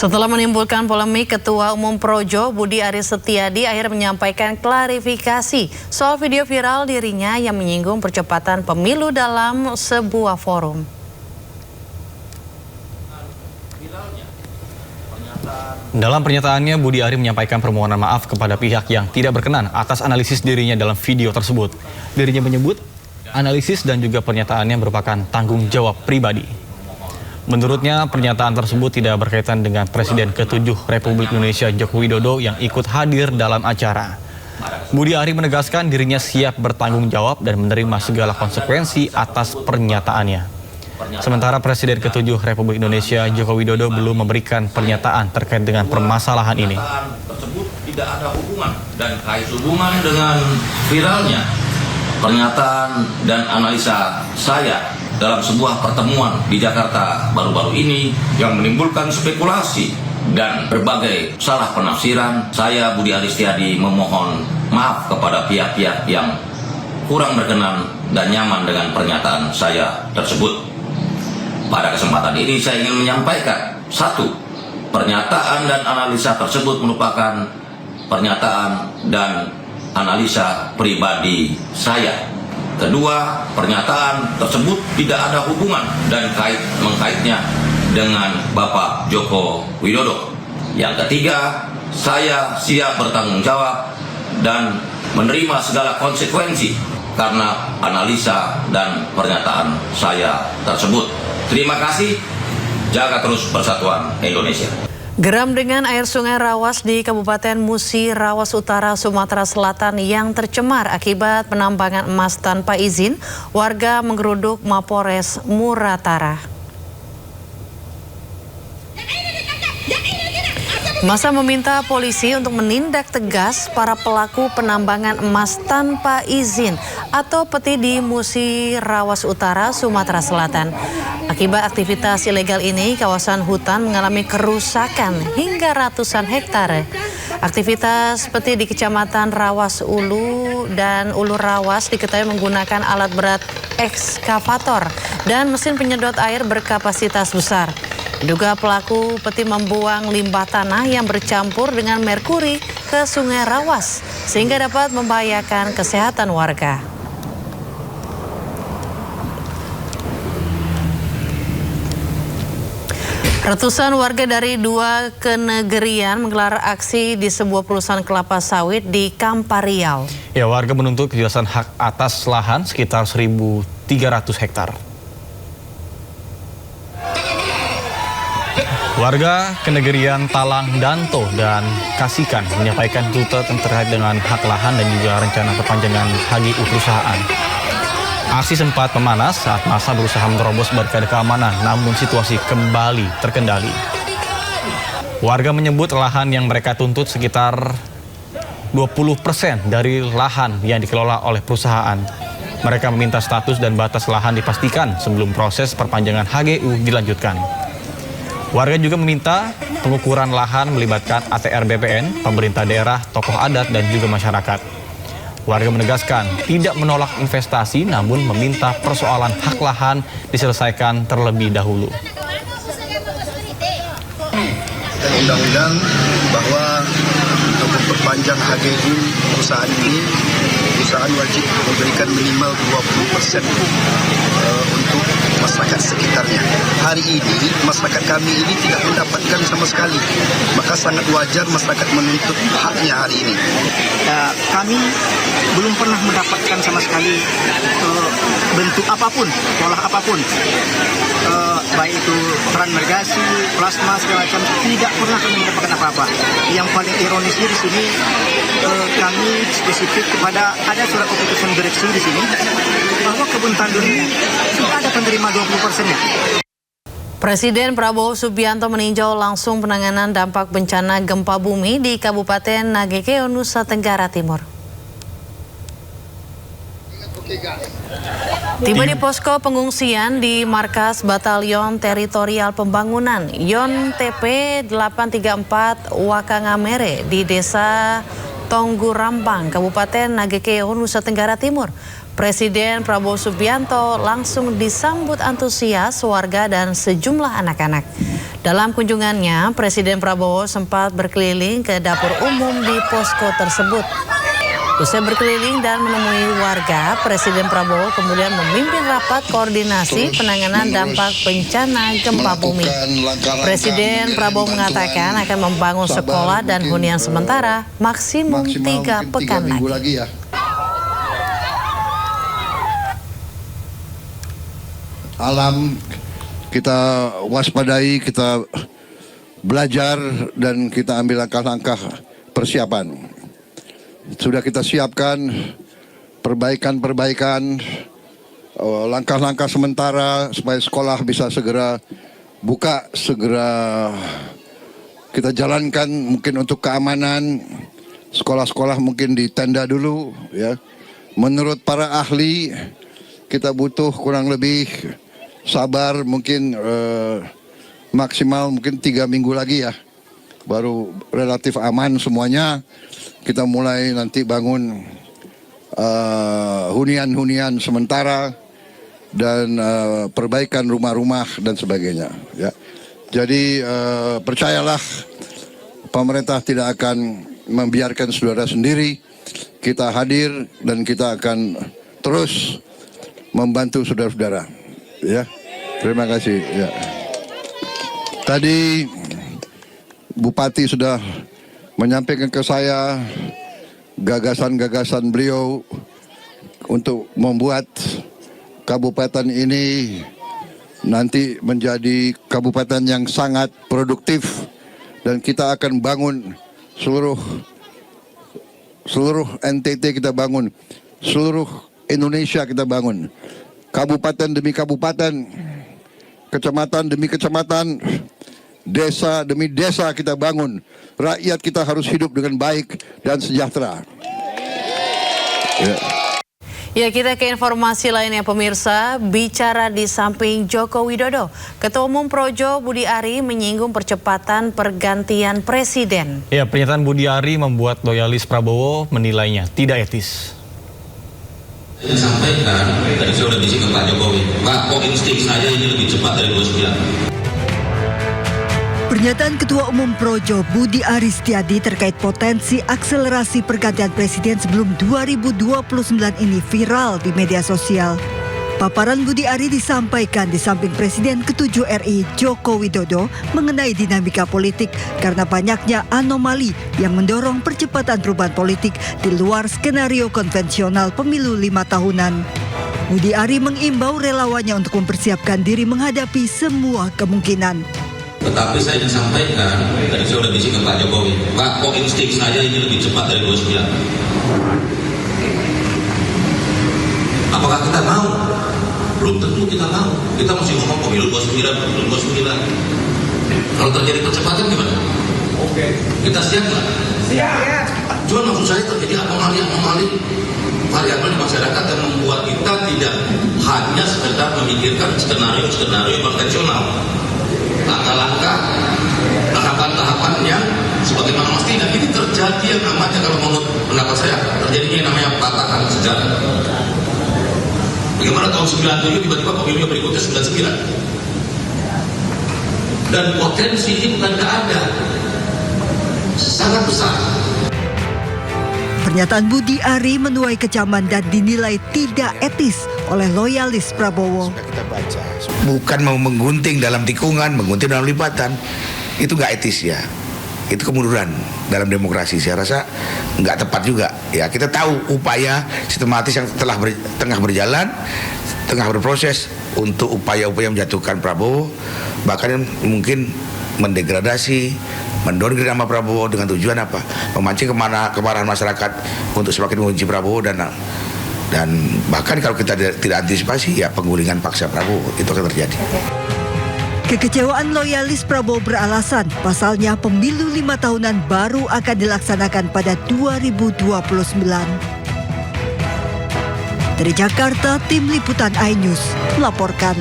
Setelah menimbulkan polemik, Ketua Umum Projo Budi Aris Setiadi akhirnya menyampaikan klarifikasi soal video viral dirinya yang menyinggung percepatan pemilu dalam sebuah forum. Dalam pernyataannya, Budi Aris menyampaikan permohonan maaf kepada pihak yang tidak berkenan atas analisis dirinya dalam video tersebut. Dirinya menyebut analisis dan juga pernyataannya merupakan tanggung jawab pribadi. Menurutnya, pernyataan tersebut tidak berkaitan dengan Presiden ke-7 Republik Indonesia Joko Widodo yang ikut hadir dalam acara. Budi Aris menegaskan dirinya siap bertanggung jawab dan menerima segala konsekuensi atas pernyataannya. Sementara Presiden ke-7 Republik Indonesia Joko Widodo belum memberikan pernyataan terkait dengan permasalahan ini. Tersebut tidak ada hubungan dan kait hubungan dengan viralnya pernyataan dan analisa saya dalam sebuah pertemuan di Jakarta baru-baru ini yang menimbulkan spekulasi dan berbagai salah penafsiran. Saya Budi Aris Setiadi memohon maaf kepada pihak-pihak yang kurang berkenan dan nyaman dengan pernyataan saya tersebut. Pada kesempatan ini saya ingin menyampaikan, satu, pernyataan dan analisa tersebut merupakan pernyataan dan analisa pribadi saya. Kedua, pernyataan tersebut tidak ada hubungan dan mengkaitnya dengan Bapak Joko Widodo. Yang ketiga, saya siap bertanggung jawab dan menerima segala konsekuensi karena analisa dan pernyataan saya tersebut. Terima kasih, jaga terus persatuan Indonesia. Geram dengan air sungai Rawas di Kabupaten Musi, Rawas Utara, Sumatera Selatan yang tercemar akibat penambangan emas tanpa izin, warga menggeruduk Mapores Muratara. Masa meminta polisi untuk menindak tegas para pelaku penambangan emas tanpa izin atau peti di Musi, Rawas Utara, Sumatera Selatan. Akibat aktivitas ilegal ini, kawasan hutan mengalami kerusakan hingga ratusan hektare. Aktivitas peti di Kecamatan Rawas Ulu dan Ulu Rawas diketahui menggunakan alat berat ekskavator dan mesin penyedot air berkapasitas besar. Diduga pelaku peti membuang limbah tanah yang bercampur dengan merkuri ke Sungai Rawas sehingga dapat membahayakan kesehatan warga. Ratusan warga dari 2 kenegerian menggelar aksi di sebuah perusahaan kelapa sawit di Kampar Riau. Ya, warga menuntut kejelasan hak atas lahan sekitar 1.300 hektar. Warga kenegerian Talang Danto dan Kasikan menyampaikan tuntutan terkait dengan hak lahan dan juga rencana perpanjangan HGU perusahaan. Aksi sempat memanas saat massa berusaha menerobos barikade keamanan, namun situasi kembali terkendali. Warga menyebut lahan yang mereka tuntut sekitar 20% dari lahan yang dikelola oleh perusahaan. Mereka meminta status dan batas lahan dipastikan sebelum proses perpanjangan HGU dilanjutkan. Warga juga meminta pengukuran lahan melibatkan ATR BPN, pemerintah daerah, tokoh adat, dan juga masyarakat. Warga menegaskan tidak menolak investasi, namun meminta persoalan hak lahan diselesaikan terlebih dahulu. Undang-undang bahwa untuk memperpanjang HGU perusahaan ini, perusahaan wajib memberikan minimal 20% untuk masyarakat sekitarnya. Hari ini masyarakat kami ini tidak mendapatkan sama sekali, maka sangat wajar masyarakat menuntut haknya hari ini. Kami belum pernah mendapatkan sama sekali bentuk apapun, pola apapun, baik itu transmigrasi, plasma segala macam, tidak pernah kami mendapatkan apa-apa. Yang paling ironisnya di sini kami spesifik kepada ada surat keputusan direksi di sini bahwa kebun tandur ini sudah ada penerima 20%-nya. Presiden Prabowo Subianto meninjau langsung penanganan dampak bencana gempa bumi di Kabupaten Nagekeo, Nusa Tenggara Timur. Tiba di posko pengungsian di Markas Batalion Teritorial Pembangunan YON TP 834 Wakangamere di Desa Tonggurambang, Kabupaten Nagekeo, Nusa Tenggara Timur. Presiden Prabowo Subianto langsung disambut antusias warga dan sejumlah anak-anak. Dalam kunjungannya, Presiden Prabowo sempat berkeliling ke dapur umum di posko tersebut. Usai berkeliling dan menemui warga, Presiden Prabowo kemudian memimpin rapat koordinasi penanganan dampak bencana gempa bumi. Presiden Prabowo mengatakan akan membangun sekolah dan hunian sementara maksimum 3 pekan lagi. Alam kita waspadai, kita belajar dan kita ambil langkah-langkah persiapan. Sudah kita siapkan perbaikan, langkah-langkah sementara supaya sekolah bisa segera buka, segera kita jalankan. Mungkin untuk keamanan, sekolah-sekolah mungkin di tenda dulu ya. Menurut para ahli, kita butuh kurang lebih sabar mungkin maksimal mungkin 3 minggu lagi ya, baru relatif aman semuanya. Kita mulai nanti bangun hunian-hunian sementara dan perbaikan rumah-rumah dan sebagainya ya. Jadi percayalah, pemerintah tidak akan membiarkan saudara sendiri. Kita hadir dan kita akan terus membantu saudara-saudara. Ya, terima kasih. Ya. Tadi Bupati sudah menyampaikan ke saya gagasan-gagasan beliau untuk membuat kabupaten ini nanti menjadi kabupaten yang sangat produktif, dan kita akan bangun seluruh NTT kita bangun, seluruh Indonesia kita bangun. Kabupaten demi kabupaten, kecamatan demi kecamatan, desa demi desa kita bangun. Rakyat kita harus hidup dengan baik dan sejahtera. Ya, kita ke informasi lainnya pemirsa. Bicara di samping Joko Widodo, Ketua Umum Projo Budi Ari menyinggung percepatan pergantian presiden. Ya, pernyataan Budi Ari membuat loyalis Prabowo menilainya tidak etis. Saya sampaikan, tadi saya sudah bisik ke Pak Jokowi, Pak, kok insting saja ini lebih cepat dari 29. Pernyataan Ketua Umum Projo Budi Ari Setiadi terkait potensi akselerasi pergantian presiden sebelum 2029 ini viral di media sosial. Paparan Budi Ari disampaikan di samping Presiden ke-7 RI Joko Widodo mengenai dinamika politik karena banyaknya anomali yang mendorong percepatan perubahan politik di luar skenario konvensional pemilu 5 tahunan. Budi Ari mengimbau relawannya untuk mempersiapkan diri menghadapi semua kemungkinan. Tetapi saya ingin sampaikan, tadi saya sudah bisik ke Pak Jokowi, Pak, kok insting saja ini lebih cepat dari 29. Apakah kita mau? Belum tentu kita mau. Kita masih ngomong pemilu 29, pemilu 29. Kalau terjadi percepatan gimana? Oke. Kita siap nggak? Siap. Cuma maksud saya terjadi anomali variabel di masyarakat yang membuat kita tidak hanya sekedar memikirkan skenario konvensional. Langkah-langkah, tahapan-tahapannya sebagaimana mestinya. Ini terjadi yang namanya, kalau menurut pendapat saya, terjadinya yang namanya patahan sejarah. Bagaimana tahun 97 tiba-tiba pemilu berikutnya 99. Dan potensi ini bukan tidak ada, sangat besar. Pernyataan Budi Ari menuai kecaman dan dinilai tidak etis oleh loyalis Prabowo. Kita baca, bukan mau menggunting dalam tikungan, menggunting dalam lipatan, itu nggak etis ya. Itu kemunduran dalam demokrasi. Saya rasa nggak tepat juga. Ya, kita tahu upaya sistematis yang tengah berjalan, tengah berproses untuk upaya-upaya menjatuhkan Prabowo, bahkan mungkin mendegradasi, mendowngrade nama Prabowo dengan tujuan apa? Memancing kemarahan masyarakat untuk semakin membenci Prabowo dan bahkan kalau kita tidak antisipasi ya penggulingan paksa Prabowo itu akan terjadi. Kekecewaan loyalis Prabowo beralasan pasalnya pemilu 5 tahunan baru akan dilaksanakan pada 2029. Dari Jakarta, Tim Liputan iNews melaporkan.